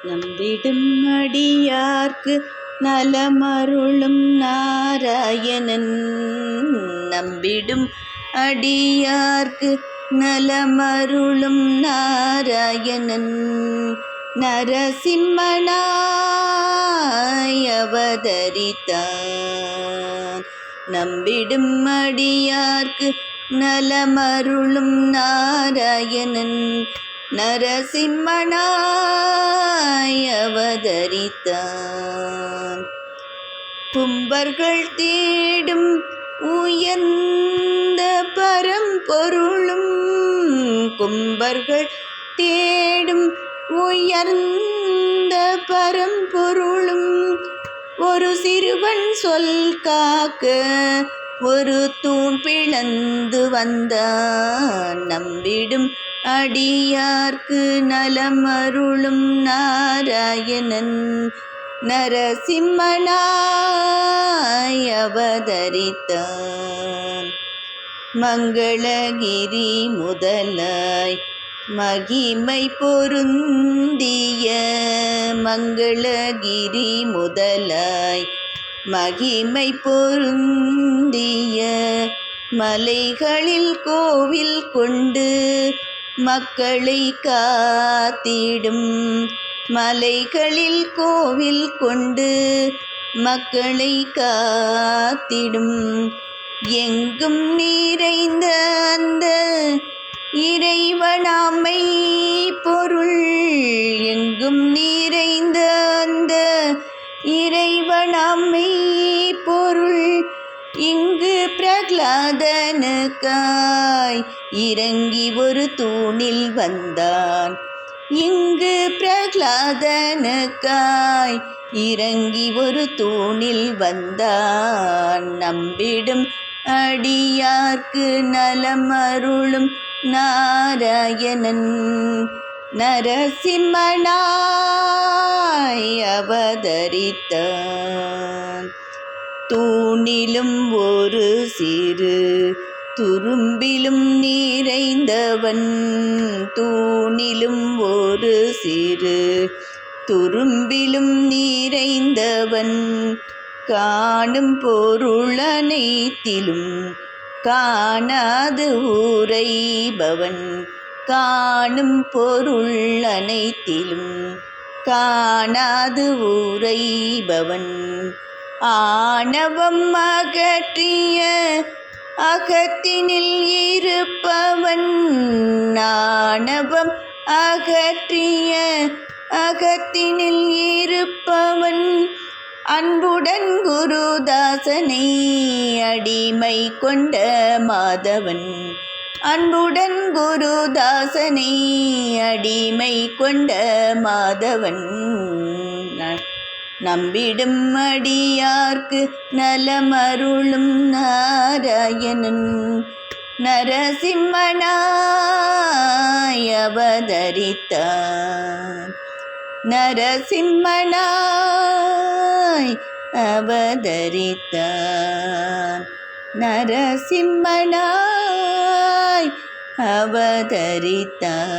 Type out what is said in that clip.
நம்பிடும் அடியார்க்கு நலமருளும் நாராயணன். நம்பிடும் அடியார்க்கு நலமருளும் நாராயணன். நரசிம்மனாய் அவதரித்தான். நம்பிடும் அடியார்க்கு நலமருளும் நாராயணன். நரசிம்மனாய் அவதரித்தான். கும்பர்கள் தேடும் உயர்ந்த பரம்பொருளும், கும்பர்கள் தேடும் உயர்ந்த பரம்பொருளும், ஒரு சிறுவன் சொல் காக்க ஒரு தூண் பிளந்து வந்தான். நம்பிடும் அடியார்க்கு நலமருளும் நாராயணன். நரசிம்மனாய் அவதரித்தான். மங்களகிரி முதலாய் மகிமை பொருந்திய, மங்களகிரி முதலாய் மகிமை பொருந்திய, மலைகளில் கோவில் கொண்டு மக்களை காத்திடும், மலைகளில் கோவில் கொண்டு மக்களை காத்திடும், எங்கும் நிறைந்த அந்த இறைவனாமை பொருள், எங்கும் நிறைந்த அந்த இறைவனாமை பொருள், இங்கு பிரகலாதனுக்காய் இறங்கி ஒரு தூணில் வந்தான். இங்கு பிரகலாதனுக்காய் இறங்கி ஒரு தூணில் வந்தான். நம்பிடும் அடியார்க்கு நலமருளும் நாராயணன். நரசிம்மனாய் அவதரித்தான். தூணிலும் ஒரு சிறு துரும்பிலும் நிறைந்தவன், தூணிலும் ஒரு சிறு துரும்பிலும் நிறைந்தவன், காணும் பொருளனைத்திலும் காணாது உரைபவன், காணும் பொருள் அனைத்திலும் காணாது உரைபவன், ஆணவம் அகற்றிய அகத்தினில் இருப்பவன், ஆணவம் அகற்றிய அகத்தினில் இருப்பவன், அன்புடன் குருதாசனை அடிமை கொண்ட மாதவன், அன்புடன் குருதாசனை அடிமை கொண்ட மாதவன். நம்பிடும் அடியார்க்கு நலமருளும் நாராயணன். நரசிம்மனாய் அவதரித்தான். நரசிம்மனாய் அவதரித்தான். நரசிம்மனாய் அவதரித்தான்.